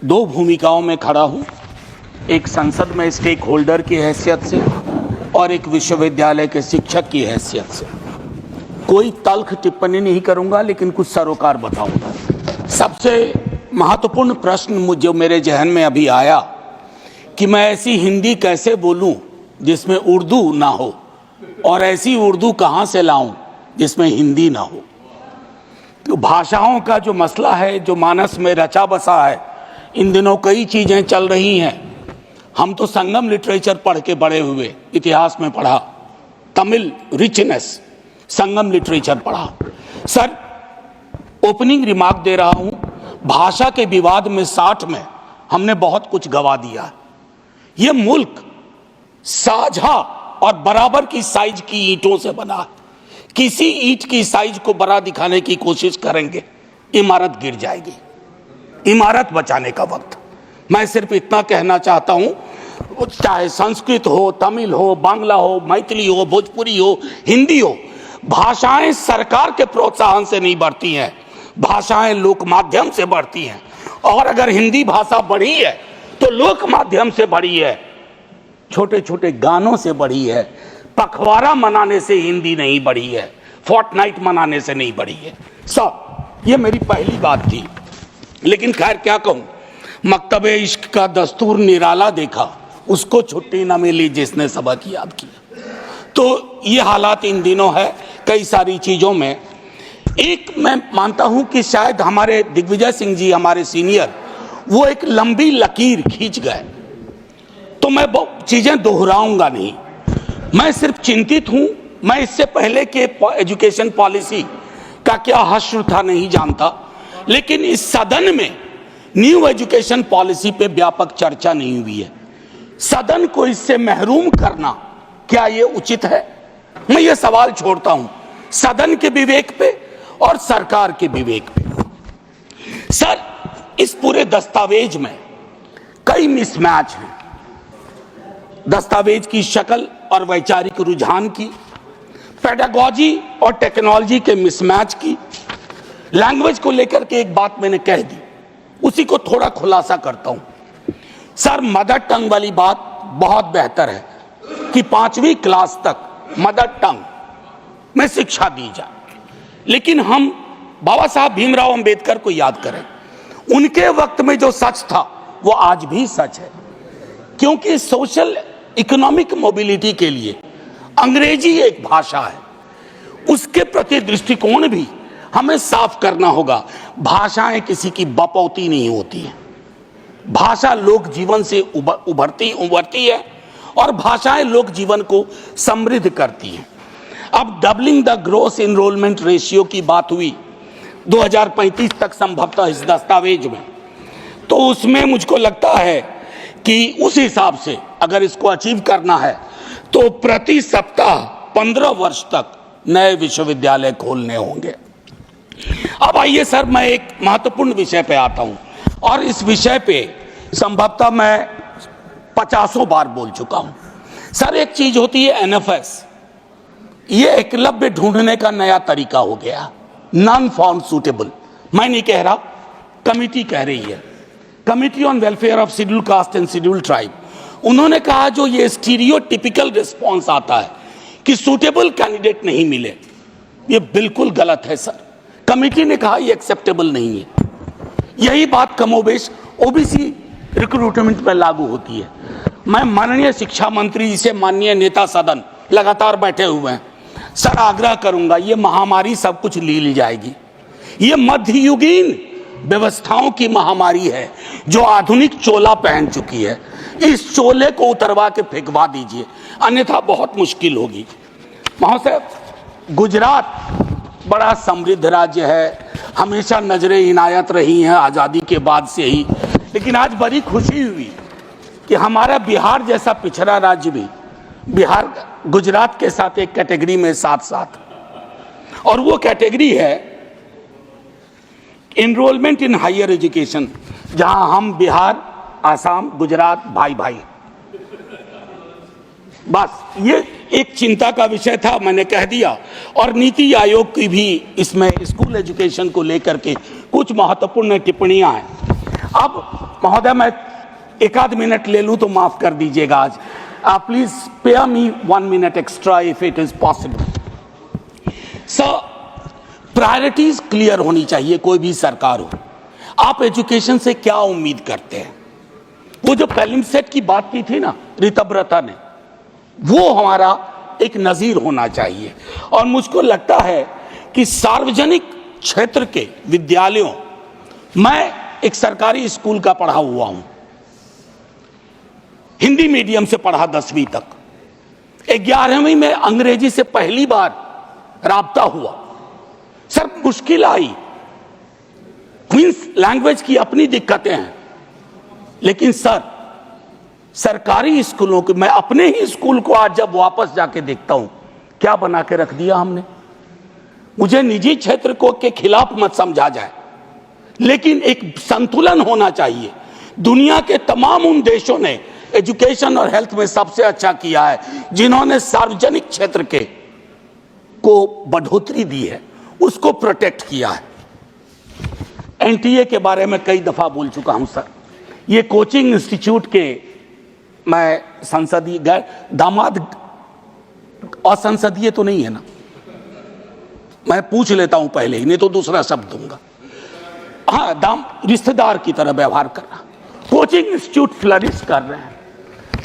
दो भूमिकाओं में खड़ा हूं, एक संसद में स्टेक होल्डर की हैसियत से और एक विश्वविद्यालय के शिक्षक की हैसियत से। कोई तल्ख टिप्पणी नहीं करूंगा, लेकिन कुछ सरोकार बताऊंगा। सबसे महत्वपूर्ण प्रश्न जो मेरे जहन में अभी आया कि मैं ऐसी हिंदी कैसे बोलूं जिसमें उर्दू ना हो, और ऐसी उर्दू कहां से लाऊं जिसमें हिंदी ना हो। तो भाषाओं का जो मसला है, जो मानस में रचा बसा है, इन दिनों कई चीजें चल रही हैं। हम तो संगम लिटरेचर पढ़ के बड़े हुए, इतिहास में पढ़ा, तमिल रिचनेस, संगम लिटरेचर पढ़ा। सर, ओपनिंग रिमार्क दे रहा हूं, भाषा के विवाद में 60 में हमने बहुत कुछ गवा दिया। यह मुल्क साझा और बराबर की साइज की ईंटों से बना है। किसी ईंट की साइज को बड़ा दिखाने की कोशिश करेंगे, इमारत गिर जाएगी। इमारत बचाने का वक्त। मैं सिर्फ इतना कहना चाहता हूं, चाहे संस्कृत हो, तमिल हो, बांग्ला हो, मैथिली हो, भोजपुरी हो, हिंदी हो, भाषाएं सरकार के प्रोत्साहन से नहीं बढ़ती हैं, भाषाएं लोक माध्यम से बढ़ती हैं। और अगर हिंदी भाषा बढ़ी है तो लोक माध्यम से बढ़ी है, छोटे छोटे गानों से बढ़ी है। पखवाड़ा मनाने से हिंदी नहीं बढ़ी है, फोर्टनाइट मनाने से नहीं बढ़ी है। सब ये मेरी पहली बात थी। लेकिन खैर क्या कहूं, मकतबे इश्क का दस्तूर निराला देखा, उसको छुट्टी न मिली जिसने सबक याद किया। तो ये हालात इन दिनों है कई सारी चीजों में। एक मैं मानता हूं कि शायद हमारे दिग्विजय सिंह जी, हमारे सीनियर, वो एक लंबी लकीर खींच गए, तो मैं चीजें दोहराऊंगा नहीं। मैं सिर्फ चिंतित हूं, मैं इससे पहले के एजुकेशन पॉलिसी का क्या हश्र था नहीं जानता, लेकिन इस सदन में न्यू एजुकेशन पॉलिसी पे व्यापक चर्चा नहीं हुई है। सदन को इससे महरूम करना क्या ये उचित है? मैं ये सवाल छोड़ता हूं सदन के विवेक पे और सरकार के विवेक पे। सर, इस पूरे दस्तावेज में कई मिसमैच हैं। दस्तावेज की शक्ल और वैचारिक रुझान की, पेडागॉजी और टेक्नोलॉजी के मिसमैच की, लैंग्वेज को लेकर के एक बात मैंने कह दी, उसी को थोड़ा खुलासा करता हूं। सर, मदर टंग वाली बात बहुत बेहतर है कि 5वीं क्लास तक मदर टंग में शिक्षा दी जाए, लेकिन हम बाबा साहब भीमराव अंबेडकर को याद करें। उनके वक्त में जो सच था वो आज भी सच है, क्योंकि सोशल इकोनॉमिक मोबिलिटी के लिए अंग्रेजी एक भाषा है, उसके प्रति दृष्टिकोण भी हमें साफ करना होगा। भाषाएं किसी की बपौती नहीं होती है, भाषा लोक जीवन से उभरती है और भाषाएं लोक जीवन को समृद्ध करती हैं। अब doubling the gross enrolment ratio की बात हुई 2035 तक संभवतः इस दस्तावेज में, तो उसमें मुझको लगता है कि उस हिसाब से अगर इसको अचीव करना है तो प्रति सप्ताह 15 वर्ष तक नए विश्वविद्यालय खोलने होंगे। अब आइए सर, मैं एक महत्वपूर्ण विषय पे आता हूं, और इस विषय पे संभवतः मैं 50 बार बोल चुका हूं। सर, एक चीज होती है एनएफएस, ये एकलव्य ढूंढने का नया तरीका हो गया, नॉन फाउंड सूटेबल। मैं नहीं कह रहा, कमिटी कह रही है, committee on welfare of schedule caste and schedule tribe. उन्होंने कहा जो ये स्टीरियोटिपिकल रिस्पॉन्स आता है कि सूटेबल कैंडिडेट नहीं मिले, ये बिल्कुल गलत है सर। कमिटी ने कहा ये एक्सेप्टेबल नहीं है। यही बात कमोबेश ओबीसी रिक्रूटमेंट में लागू होती है। मैं माननीय शिक्षा मंत्री जी से, माननीय नेता सदन लगातार बैठे हुए हैं, सर आग्रह करूंगा, ये महामारी सब कुछ लील जाएगी। ये मध्ययुगीन व्यवस्थाओं की महामारी है जो आधुनिक चोला पहन चुकी है। इस चोले को उतरवा के फेंकवा दीजिए, अन्यथा बहुत मुश्किल होगी। महोदय, गुजरात बड़ा समृद्ध राज्य है, हमेशा नजरें इनायत रही हैं आज़ादी के बाद से ही, लेकिन आज बड़ी खुशी हुई कि हमारा बिहार जैसा पिछड़ा राज्य भी, बिहार गुजरात के साथ एक कैटेगरी में साथ साथ, और वो कैटेगरी है एनरोलमेंट इन हायर एजुकेशन, जहां हम बिहार, आसाम, गुजरात भाई भाई। बस ये एक चिंता का विषय था, मैंने कह दिया। और नीति आयोग की भी इसमें स्कूल एजुकेशन को लेकर के कुछ महत्वपूर्ण टिप्पणियां हैं। अब महोदय मैं एक आध मिनट ले लूं तो माफ कर दीजिएगा आज। Please spare me 1 minute extra if it is possible. Sir, priorities clear होनी चाहिए, कोई भी सरकार हो। आप एजुकेशन से क्या उम्मीद करते हैं? वो जो पैलिम सेट की बात की थी ना ऋतव्रता ने, वो हमारा एक नजीर होना चाहिए। और मुझको लगता है कि सार्वजनिक क्षेत्र के विद्यालयों, मैं एक सरकारी स्कूल का पढ़ा हुआ हूं, हिंदी मीडियम से पढ़ा 10वीं तक। 11वीं में अंग्रेजी से पहली बार राब्ता हुआ। सर मुश्किल आई, क्वींस लैंग्वेज की अपनी दिक्कतें हैं, लेकिन सर सरकारी स्कूलों के, मैं अपने ही स्कूल को आज जब वापस जाके देखता हूं, क्या बना के रख दिया हमने। मुझे निजी क्षेत्र को के खिलाफ मत समझा जाए, लेकिन एक संतुलन होना चाहिए। दुनिया के तमाम उन देशों ने एजुकेशन और हेल्थ में सबसे अच्छा किया है जिन्होंने सार्वजनिक क्षेत्र के को बढ़ोतरी दी है, उसको प्रोटेक्ट किया है। एनटीए के बारे में कई दफा बोल चुका हूं सर। ये कोचिंग इंस्टीट्यूट के, मैं संसदीय गैर दामाद, असंसदीय तो नहीं है ना, मैं पूछ लेता हूं पहले ही, नहीं तो दूसरा शब्द दूंगा। हाँ, रिश्तेदार की तरह व्यवहार करना। कोचिंग इंस्टीट्यूट फ्लरिश कर रहे हैं,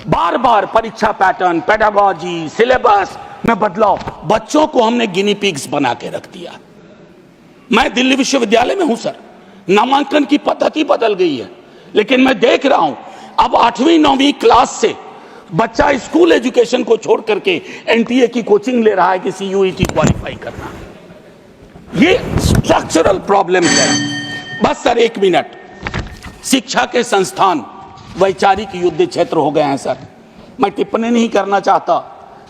बार बार परीक्षा पैटर्न, पेडागोजी, सिलेबस में बदलाव, बच्चों को हमने गिनी पिग्स बना के रख दिया। मैं दिल्ली विश्वविद्यालय में हूं सर, नामांकन की पद्धति बदल गई है, लेकिन मैं देख रहा हूं अब 8वीं 9वीं क्लास से बच्चा स्कूल एजुकेशन को छोड़ करके एनटीए की कोचिंग ले रहा है कि सीयूईटी क्वालिफाई करना। ये स्ट्रक्चरल प्रॉब्लम है। बस सर 1 मिनट। शिक्षा के संस्थान वैचारिक युद्ध क्षेत्र हो गए हैं सर। मैं टिप्पणी नहीं करना चाहता,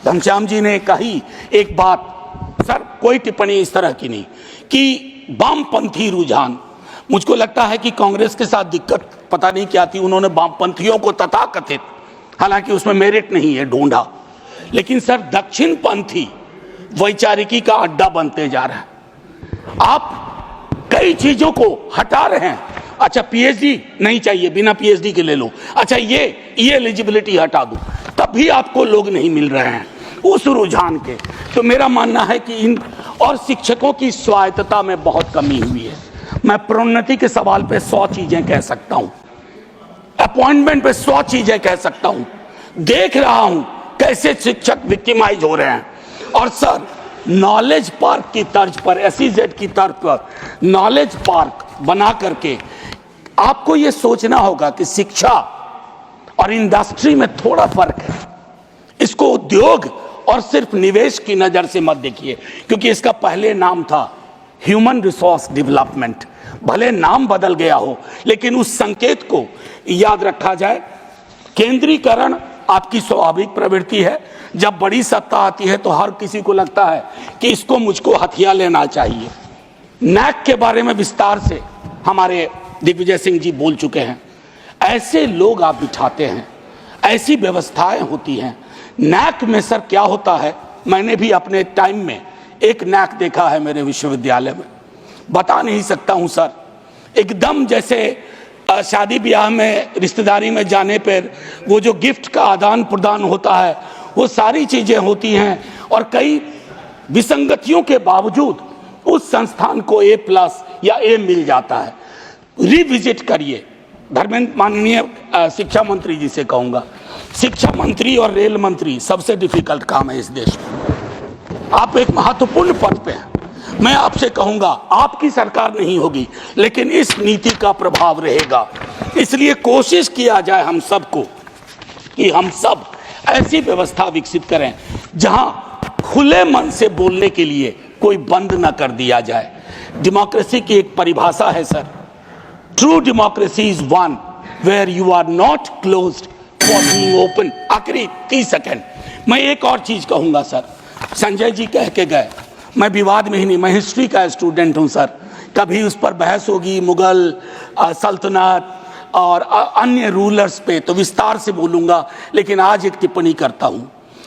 घनश्याम जी ने कही एक बात सर, कोई टिप्पणी इस तरह की नहीं, कि वामपंथी रुझान, मुझको लगता है कि कांग्रेस के साथ दिक्कत पता नहीं क्या थी, उन्होंने वामपंथियों को तथाकथित, हालांकि उसमें मेरिट नहीं है, ढूंढा। लेकिन सर दक्षिण पंथी वैचारिकी का अड्डा बनते जा रहा है। आप कई चीजों को हटा रहे हैं। अच्छा पीएचडी नहीं चाहिए, बिना पीएचडी के ले लो। अच्छा ये एलिजिबिलिटी हटा दो, तब भी आपको लोग नहीं मिल रहे हैं उस रुझान के। तो मेरा मानना है कि इन और शिक्षकों की स्वायत्तता में बहुत कमी हुई है। मैं प्रोन्नति के सवाल पे 100 चीजें कह सकता हूं, अपॉइंटमेंट पे 100 चीजें कह सकता हूं। देख रहा हूं कैसे शिक्षक विक्टिमाइज हो रहे हैं। और सर नॉलेज पार्क की तर्ज पर, एसईजेड की तर्ज पर नॉलेज पार्क बना करके आपको यह सोचना होगा कि शिक्षा और इंडस्ट्री में थोड़ा फर्क है। इसको उद्योग और सिर्फ निवेश की नजर से मत देखिए, क्योंकि इसका पहले नाम था ह्यूमन रिसोर्स डेवलपमेंट। भले नाम बदल गया हो, लेकिन उस संकेत को याद रखा जाए। केंद्रीकरण आपकी स्वाभाविक प्रवृत्ति है। जब बड़ी सत्ता आती है तो हर किसी को लगता है कि इसको मुझको हथिया लेना चाहिए। नैक के बारे में विस्तार से हमारे दिग्विजय सिंह जी बोल चुके हैं। ऐसे लोग आप बिठाते हैं, ऐसी व्यवस्थाएं होती हैं। नैक में सर क्या होता है, मैंने भी अपने टाइम में एक नैक देखा है मेरे विश्वविद्यालय में, बता नहीं सकता हूं सर। एकदम जैसे शादी ब्याह में रिश्तेदारी में जाने पर वो जो गिफ्ट का आदान प्रदान होता है, वो सारी चीजें होती हैं। और कई विसंगतियों के बावजूद उस संस्थान को A+ या A मिल जाता है। रिविजिट करिए। धर्मेंद्र, माननीय शिक्षा मंत्री जी से कहूंगा, शिक्षा मंत्री और रेल मंत्री सबसे डिफिकल्ट काम है इस देश में। आप एक महत्वपूर्ण पद पे हैं। मैं आपसे कहूंगा, आपकी सरकार नहीं होगी, लेकिन इस नीति का प्रभाव रहेगा। इसलिए कोशिश किया जाए हम सबको कि हम सब ऐसी व्यवस्था विकसित करें जहां खुले मन से बोलने के लिए कोई बंद ना कर दिया जाए। डेमोक्रेसी की एक परिभाषा है sir, true democracy is one where you are not closed for being open. आखिरी 30 सेकेंड मैं एक और चीज कहूंगा सर। संजय जी कह के गए, मैं विवाद में ही नहीं, मैं हिस्ट्री का स्टूडेंट हूं सर। कभी उस पर बहस होगी, मुगल सल्तनत और अन्य रूलर्स पे तो विस्तार से बोलूंगा, लेकिन आज एक टिप्पणी करता हूं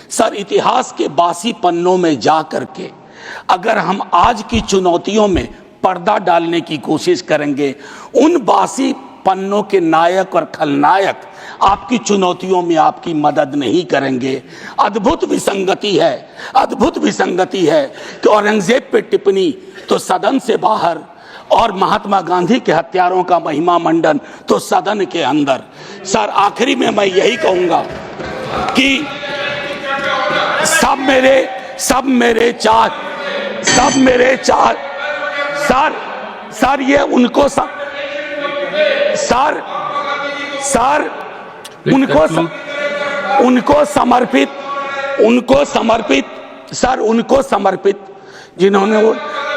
सर। इतिहास के बासी पन्नों में जा करके अगर हम आज की चुनौतियों में पर्दा डालने की कोशिश करेंगे, उन बासी पन्नों के नायक और खलनायक आपकी चुनौतियों में आपकी मदद नहीं करेंगे। अद्भुत विसंगति है, अद्भुत विसंगति है कि औरंगजेब पे टिप्पणी तो सदन से बाहर और महात्मा गांधी के हत्यारों का महिमा मंडन तो सदन के अंदर। सर आखिरी में मैं यही कहूंगा कि सब मेरे चार सर ये उनको उनको समर्पित जिन्होंने वो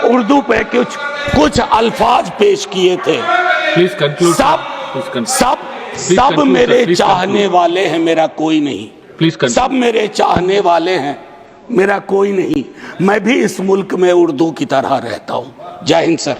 उर्दू पे कुछ अल्फाज पेश किए थे। सब मेरे चाहने वाले हैं, मेरा कोई नहीं। सब मेरे चाहने वाले हैं, मेरा कोई नहीं। मैं भी इस मुल्क में उर्दू की तरह रहता हूं। जय हिंद सर।